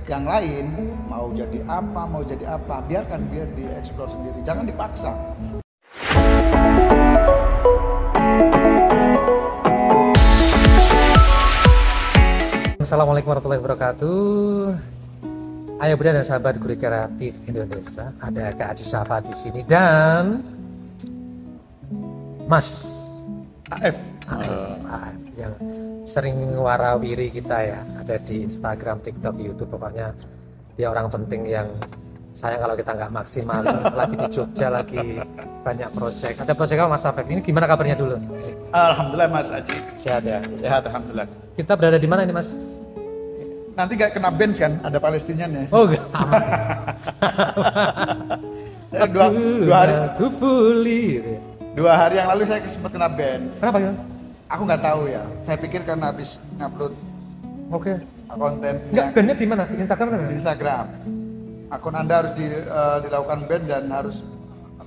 Yang lain mau jadi apa, biarkan dia dieksplor sendiri, jangan dipaksa. Assalamualaikum warahmatullahi wabarakatuh. Ayo Bunda dan sahabat Guru Kreatif Indonesia, ada Kak Aji Syafa di sini dan Mas AF yang sering warawiri kita ya, ada di Instagram, TikTok, YouTube, pokoknya dia orang penting yang sayang kalau kita nggak maksimal. Lagi di Jogja, lagi banyak proyek. Ada proyek apa Mas Afif? Ini gimana kabarnya dulu? Alhamdulillah Mas Aji. Sehat ya? Sehat alhamdulillah. Kita berada di mana ini Mas? Nanti gak kena bench kan? Ada Palestinanya. Oh enggak. Saya dua hari yang lalu saya sempat kena bench. Kenapa ya? Aku nggak tahu ya. Saya pikir karena habis ngupload Oke. konten Enggak, bandnya di mana? Di Instagram kan? di Instagram. Akun Anda harus dilakukan ban dan harus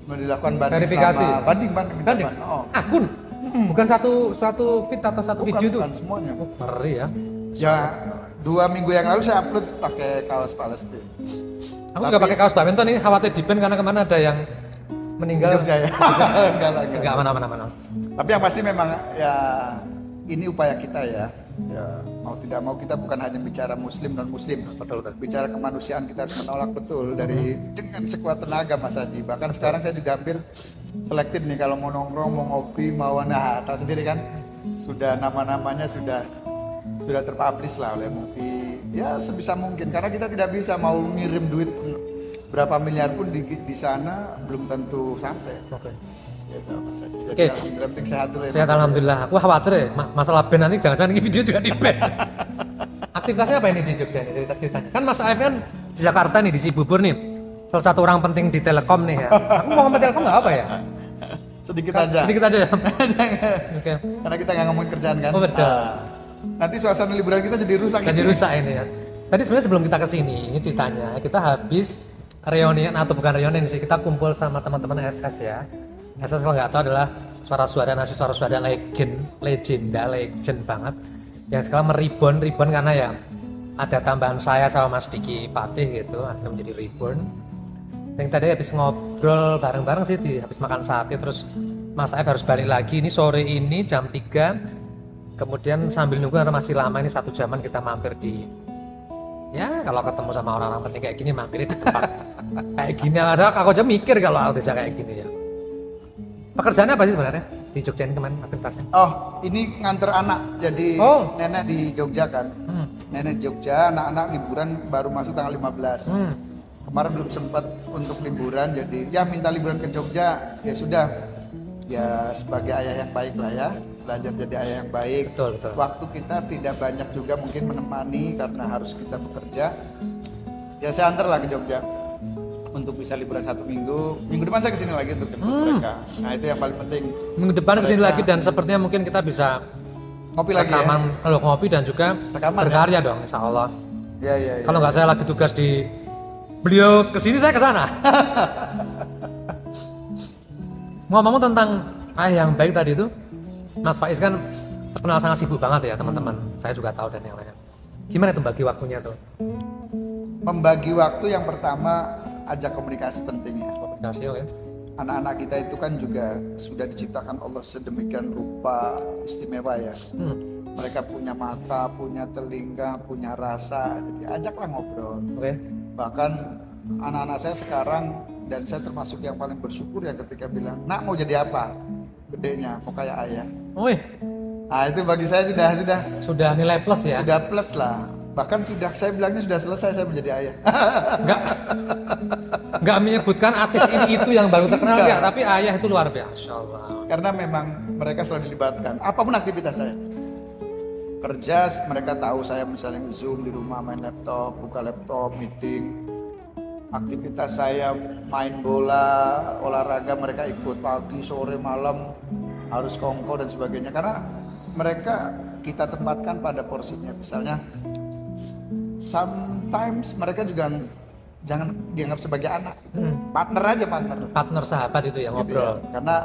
dilakukan banding Verifikasi. banding. Oh. Akun? Bukan suatu feed atau satu Bukan, video itu? bukan semuanya. Oh, ngeri ya. Ya, 2 minggu yang lalu saya upload pakai kaos Palestina. Aku nggak pakai kaos badminton ini, khawatir di ban karena kemana ada yang meninggal. Jogja ya. Enggak mana. Tapi yang pasti memang ya ini upaya kita ya. Ya, mau tidak mau kita bukan hanya bicara muslim non muslim. Betul. Bicara kemanusiaan kita harus menolak betul dari dengan sekuat tenaga Mas Haji. Bahkan sekarang saya juga hampir selektif nih kalau mau nongkrong, mau ngopi, mau tahu sendiri kan. Sudah nama-namanya sudah terpublish lah oleh MUPI. Ya sebisa mungkin karena kita tidak bisa mau ngirim duit berapa miliar pun di sana belum tentu sampai. Oke. Gitu, Mas Haji. Jadi Oke. alhamdulillah penting sehat dulu ya. Sehat alhamdulillah. Aku khawatir ya masalah ban nanti jangan-jangan ini video juga di ban. Aktivitasnya apa ini di Jogja nih cerita-ceritanya? Kan Mas AF kan di Jakarta nih, di Cibubur nih. Salah satu orang penting di Telkom nih ya. Aku mau ngomong Telkom nggak apa ya? Sedikit aja. Sedikit aja ya. Jangan. Oke. Karena kita nggak ngomongin kerjaan kan. Oh betul. Nanti suasana liburan kita jadi rusak. Jadi rusak ini ya. Tadi sebenarnya sebelum kita kesini, ini ceritanya kita habis reunian atau bukan reunian sih, kita kumpul sama teman-teman SS ya. SS kalau nggak tahu adalah suara-suara legend banget. Yang sekarang meribon karena ya ada tambahan saya sama Mas Diki Fatih gitu, akhirnya menjadi reborn. Yang tadi habis ngobrol bareng-bareng sih, habis makan sate terus Mas Aif harus balik lagi. Ini sore ini jam 3. Kemudian sambil nunggu karena masih lama ini 1 jaman kita mampir di ya kalau ketemu sama orang-orang penting kayak gini mampir di tempat kayak gini. Aku aja mikir kalau aku bisa kayak gini ya. Pekerjaannya apa sih sebenarnya di Jogja ini kemarin aktivitasnya? Oh, ini nganter anak. Jadi nenek di Jogja kan. Nenek Jogja, anak-anak liburan baru masuk tanggal 15. Kemarin belum sempat untuk liburan, jadi ya minta liburan ke Jogja. Ya sudah. Ya sebagai ayah yang baik lah ya. Belajar jadi ayah yang baik. Betul. Waktu kita tidak banyak juga mungkin menemani karena harus kita bekerja. Ya saya antar lah ke Jogja untuk bisa liburan 1 minggu. Minggu depan saya kesini lagi untuk jemput mereka. Nah itu yang paling penting. Minggu depan kesini lagi dan sepertinya mungkin kita bisa ngopi lagi rekaman, ya. Ngopi dan juga Rekaman, berkarya dong insya Allah. Ya. Kalau nggak saya lagi tugas di beliau kesini saya kesana. Ngomong tentang ayah yang baik tadi itu, Mas Faiz kan terkenal sangat sibuk banget ya teman-teman. Saya juga tahu dan yang lainnya. Gimana tuh bagi waktunya tuh? Membagi waktu yang pertama ajak komunikasi penting ya. Komunikasi ya. Anak-anak kita itu kan juga sudah diciptakan Allah sedemikian rupa istimewa ya. Mereka punya mata, punya telinga, punya rasa. Jadi ajaklah ngobrol. Oke. Bahkan anak-anak saya sekarang dan saya termasuk yang paling bersyukur ya ketika bilang, "Nak mau jadi apa?" Gedenya mau kayak ayah. Wih. Nah itu bagi saya Sudah nilai plus ya. Sudah plus lah. Bahkan saya bilangnya sudah selesai saya menjadi ayah. Enggak menyebutkan artis ini itu yang baru terkenal ya, tapi ayah itu luar biasa. Allah. Karena memang mereka selalu dilibatkan. Apapun aktivitas saya. Kerja mereka tahu saya misalnya Zoom di rumah main laptop, buka laptop, meeting. Aktivitas saya main bola, olahraga mereka ikut pagi, sore, malam, harus kongko dan sebagainya. Karena mereka kita tempatkan pada porsinya. Misalnya sometimes mereka juga jangan dianggap sebagai anak, partner Sahabat itu ya ngobrol. gitu ya. Karena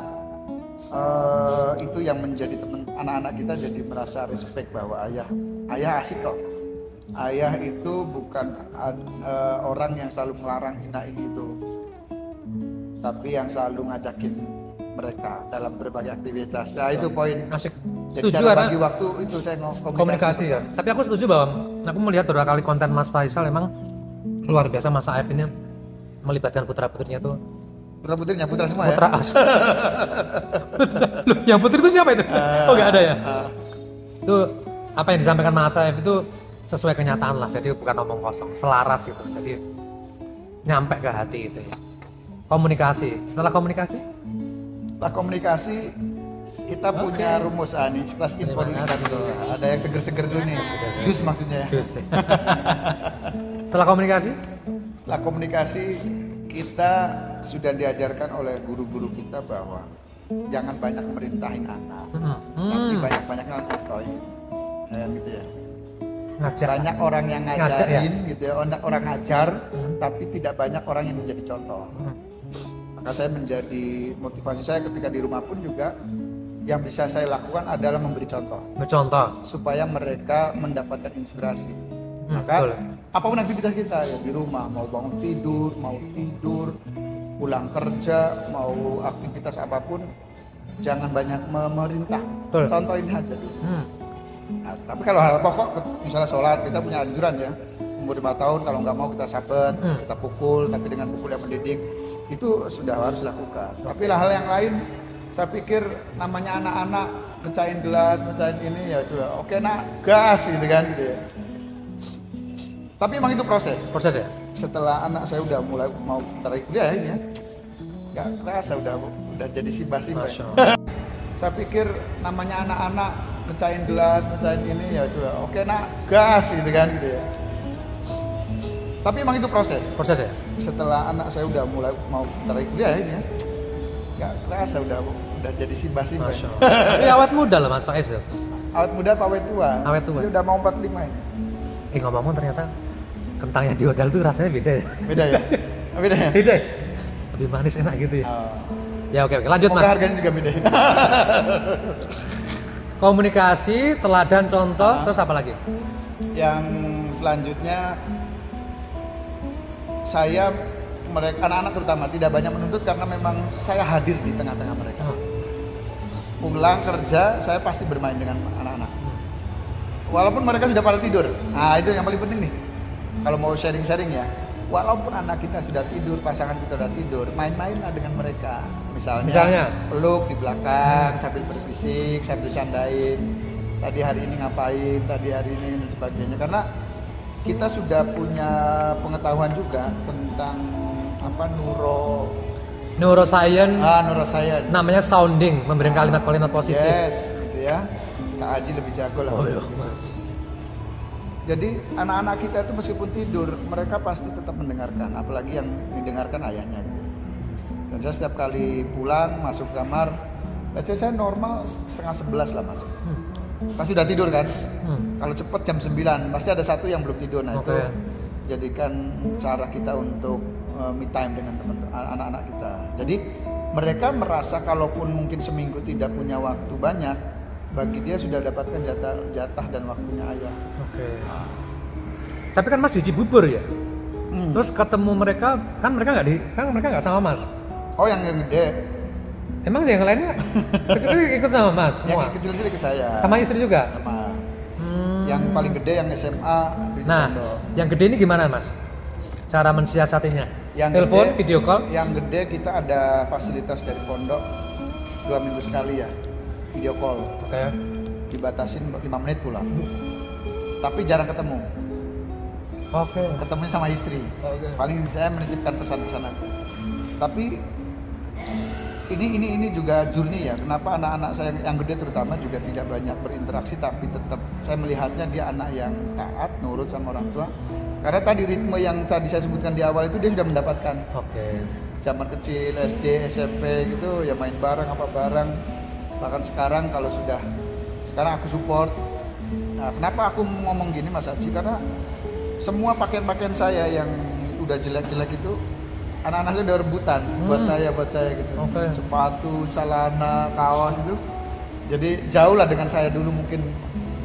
itu yang menjadi teman anak-anak kita, jadi merasa respect bahwa ayah asik kok, Ayah itu bukan orang yang selalu melarang hina ini itu, tapi yang selalu ngajakin mereka dalam berbagai aktivitas. Nah itu poin. Asik. Jadi Setuju cara karena bagi waktu itu saya komunikasi ya. Tapi aku setuju bahwa aku melihat beberapa kali konten Mas Faisal emang luar biasa. Mas Aef ini melibatkan putra-putrinya tuh. Putra-putrinya, putra semua Putra ya? as. Loh, yang putri itu siapa itu? Oh nggak ada ya? Itu apa yang disampaikan Mas Aef itu sesuai kenyataan lah. Jadi bukan omong kosong, selaras gitu. Jadi nyampe ke hati itu ya. Komunikasi. Setelah komunikasi? Setelah komunikasi kita punya rumus nih, kelas info Terima kita kasih. dulu. Ada yang seger-seger dulu nih. Jus maksudnya. Jus. Setelah komunikasi? Setelah komunikasi kita sudah diajarkan oleh guru-guru kita bahwa jangan banyak merintahin anak, tapi banyak-banyak ngontoin. Gitu ya. Ngajak. Banyak orang yang Ngajar, ngajarin ya? gitu ya, orang ngajar, tapi tidak banyak orang yang menjadi contoh. Maka saya menjadi motivasi saya ketika di rumah pun juga yang bisa saya lakukan adalah memberi contoh Contoh. supaya mereka mendapatkan inspirasi. Maka Betul. apapun aktivitas kita ya di rumah, mau bangun tidur, mau tidur, pulang kerja, mau aktivitas apapun, jangan banyak memerintah. Betul. Contohin aja dulu. Nah, tapi kalau hal pokok, misalnya sholat, kita punya anjuran ya, umur 5 tahun kalau nggak mau kita sabet, kita pukul, tapi dengan pukul yang mendidik, itu sudah harus dilakukan. Tapi hal yang lain, saya pikir namanya anak-anak mecahin gelas, mecahin ini ya sudah, oke nak, gas gitu kan gitu ya. Tapi emang itu proses. Proses ya? Setelah anak saya udah mulai mau tarik kuliah ini ya, nggak kerasa udah jadi simba-simba. Masya Allah. Saya pikir namanya anak-anak mecahin gelas, mecahin ini ya sudah, oke nak, gas gitu kan gitu ya. Tapi emang itu proses. Proses ya? Setelah anak saya udah mulai mau tarik kuliah ini ya, nggak kerasa udah jadi simba-simba. Masya Allah. Tapi awet muda loh Mas Faiz. Awet muda apa awet tua? Awet tua. Ini udah mau 45 ini. Ngomong-ngomong ternyata kentang yang di hotel tuh rasanya beda ya? Beda ya? Beda ya? Beda ya? Lebih manis enak gitu ya? Oh. Ya oke, lanjut Semoga Mas. harganya juga beda. Komunikasi, teladan, contoh, terus apa lagi? Yang selanjutnya saya mereka anak-anak terutama tidak banyak menuntut karena memang saya hadir di tengah-tengah mereka. Pulang kerja saya pasti bermain dengan anak-anak. Walaupun mereka sudah pada tidur. Nah, itu yang paling penting nih. Kalau mau sharing-sharing ya. Walaupun anak kita sudah tidur, pasangan kita sudah tidur, main-mainlah dengan mereka. Misalnya peluk di belakang sambil berbisik, sambil candain. Tadi hari ini ngapain, tadi hari ini dan sebagainya. Karena kita sudah punya pengetahuan juga tentang apa Neuroscience. neuroscience. Namanya sounding, memberikan kalimat-kalimat positif. Yes, gitu ya. Kak Aji lebih jago lah. Oh, iya. Jadi anak-anak kita itu meskipun tidur, mereka pasti tetap mendengarkan, apalagi yang didengarkan ayahnya gitu. Dan saya setiap kali pulang masuk kamar, saya normal setengah 11 lah masuk. Pasti udah tidur kan? Kalau cepet jam 9, pasti ada satu yang belum tidur. Nah itu jadikan cara kita untuk me time dengan teman-teman anak-anak kita. Jadi mereka merasa kalaupun mungkin seminggu tidak punya waktu banyak, bagi dia sudah dapatkan jatah dan waktunya ayah. Oke. Tapi kan Mas di Cibubur ya. Terus ketemu mereka, kan mereka nggak sama Mas. Oh yang gede. Emang yang lainnya kecil ikut sama Mas semua? Yang kecil-kecil ikut saya. Sama istri juga? Sama. Yang paling gede yang SMA di Nah, Pondok. yang gede ini gimana Mas? Cara mensiasatinya? Yang Telepon, gede, video call? Yang gede kita ada fasilitas dari pondok 2 minggu sekali ya, video call. Oke. Dibatasin 5 menit pula. Tapi jarang ketemu. Oke. Ketemunya sama istri. Oke. Paling saya menitipkan pesan-pesan aku. Tapi ini juga journey ya. Kenapa anak-anak saya yang gede terutama juga tidak banyak berinteraksi, tapi tetap saya melihatnya dia anak yang taat, nurut sama orang tua. Karena tadi ritme yang tadi saya sebutkan di awal itu dia sudah mendapatkan. Oke. Zaman kecil, SD, SMP gitu ya main bareng apa bareng. Bahkan sekarang kalau sekarang aku support. Nah, kenapa aku ngomong gini Mas Haji? Karena semua pakaian-pakaian saya yang udah jelek-jelek itu anak-anak saya udah rebutan buat saya gitu. Oke. Sepatu, celana, kaos itu. Jadi jauh lah dengan saya dulu mungkin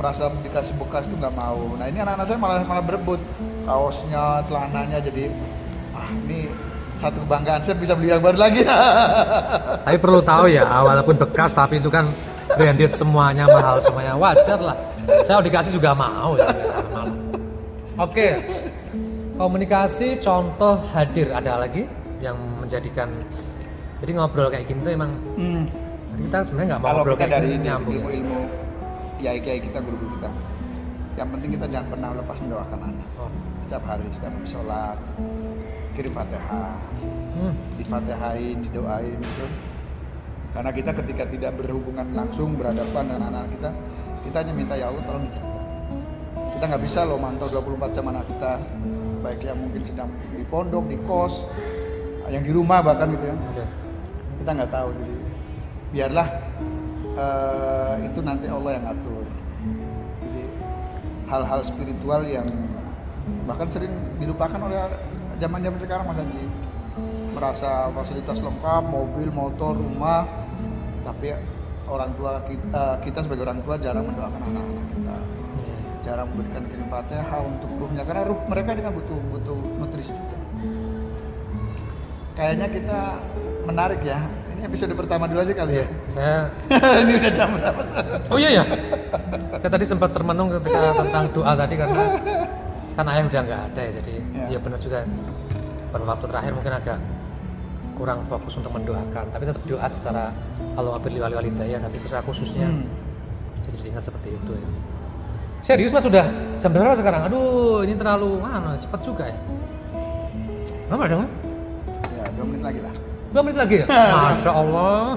merasa dikasih bekas itu nggak mau. Nah ini anak-anak saya malah berebut kaosnya, celananya, jadi ini satu kebanggaan, saya bisa beli yang baru lagi. Tapi perlu tahu ya, walaupun bekas tapi itu kan branded semuanya, mahal semuanya, wajar lah. Saya dikasih juga mau ya. Oke, komunikasi contoh hadir ada lagi yang menjadikan, jadi ngobrol kayak gini tuh emang kita sebenarnya nggak mau Kalau ngobrol kita kayak dari gini nyambung. ilmu kiai-kiai kita, guru-guru kita, yang penting kita jangan pernah lepas mendoakan anak. Setiap hari, setiap habis sholat, kirim fatihah, difatihain, didoain gitu. Karena kita ketika tidak berhubungan langsung, berhadapan dengan anak kita hanya minta ya Allah tolong dijaga. Kita nggak bisa loh mantau 24 jam anak kita, baik yang mungkin sedang di pondok, di kos, yang di rumah bahkan gitu ya. Kita nggak tahu, jadi biarlah itu nanti Allah yang atur. Jadi hal-hal spiritual yang bahkan sering dilupakan oleh zaman sekarang, Mas Haji. Merasa fasilitas lengkap, mobil, motor, rumah, tapi orang tua kita sebagai orang tua jarang mendoakan anak-anak kita, jarang memberikan kirim fatihah untuk ruhnya, karena ruh mereka ini kan butuh nutrisi juga. Kayaknya kita menarik ya. Ini episode pertama dulu aja kali ya. Saya ini udah jam berapa? Oh iya ya. Saya tadi sempat termenung ketika tentang doa tadi, karena kan ayah udah nggak ada ya, jadi ya benar juga. Pada waktu terakhir mungkin agak kurang fokus untuk mendoakan, tapi tetap doa secara Allahumma birli wali walidayya, tapi secara khususnya jadi ingat seperti itu ya. Serius Mas, sudah jam berapa sekarang? Aduh, ini terlalu cepat juga ya. Lama dong? Ya, 2 menit lagi lah. 2 menit lagi ya? Masya Allah.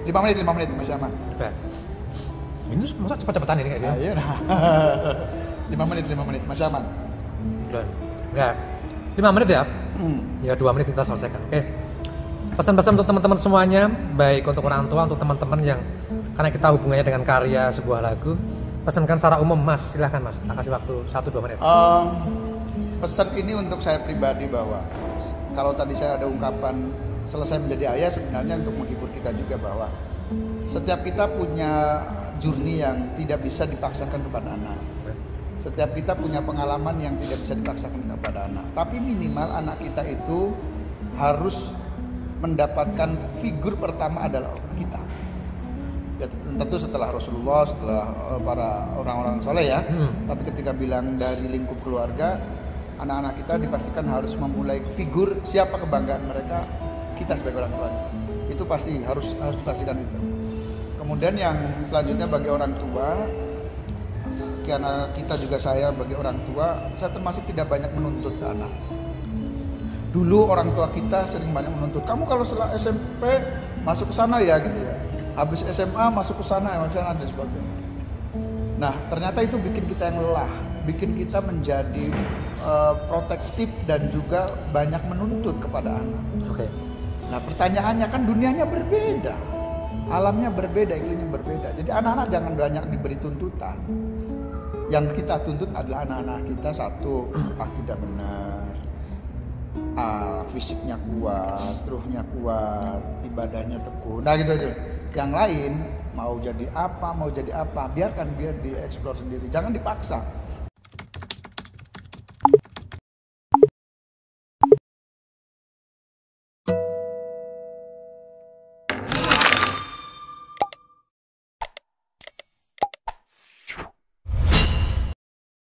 5 menit masih aman. Oke. Ini masa cepat-cepatan ini kayak gitu? Iya. 5 menit masih aman. Enggak. 5 menit ya? Ya 2 menit kita selesaikan. Oke. Pesan-pesan untuk teman-teman semuanya, baik untuk orang tua, untuk teman-teman yang karena kita hubungannya dengan karya sebuah lagu, pesankan secara umum Mas, silahkan Mas, tak kasih waktu 1-2 menit. Pesan ini untuk saya pribadi, bahwa kalau tadi saya ada ungkapan selesai menjadi ayah, sebenarnya untuk menghibur kita juga, bahwa setiap kita punya journey yang tidak bisa dipaksakan kepada anak. Setiap kita punya pengalaman yang tidak bisa dipaksakan kepada anak. Tapi minimal anak kita itu harus mendapatkan figur pertama adalah kita. Ya, tentu setelah Rasulullah, setelah para orang-orang soleh ya. Tapi ketika bilang dari lingkup keluarga, anak-anak kita dipastikan harus memulai figur siapa kebanggaan mereka, kita sebagai orang tua. Itu pasti harus dipastikan itu. Kemudian yang selanjutnya bagi orang tua, karena kita juga, saya bagi orang tua, saya termasuk tidak banyak menuntut ke anak. Dulu orang tua kita sering banyak menuntut, kamu kalau setelah SMP masuk ke sana ya gitu ya, habis SMA masuk ke sana ya, dan sebagainya. Nah ternyata itu bikin kita yang lelah, bikin kita menjadi protektif dan juga banyak menuntut kepada anak. Oke. Nah pertanyaannya kan dunianya berbeda, alamnya berbeda, iklimnya berbeda. Jadi anak-anak jangan banyak diberi tuntutan. Yang kita tuntut adalah anak-anak kita, satu, akidah benar, fisiknya kuat, ruhnya kuat, ibadahnya tekun. Nah gitu aja. Yang lain mau jadi apa, biarkan dia dieksplor sendiri, jangan dipaksa.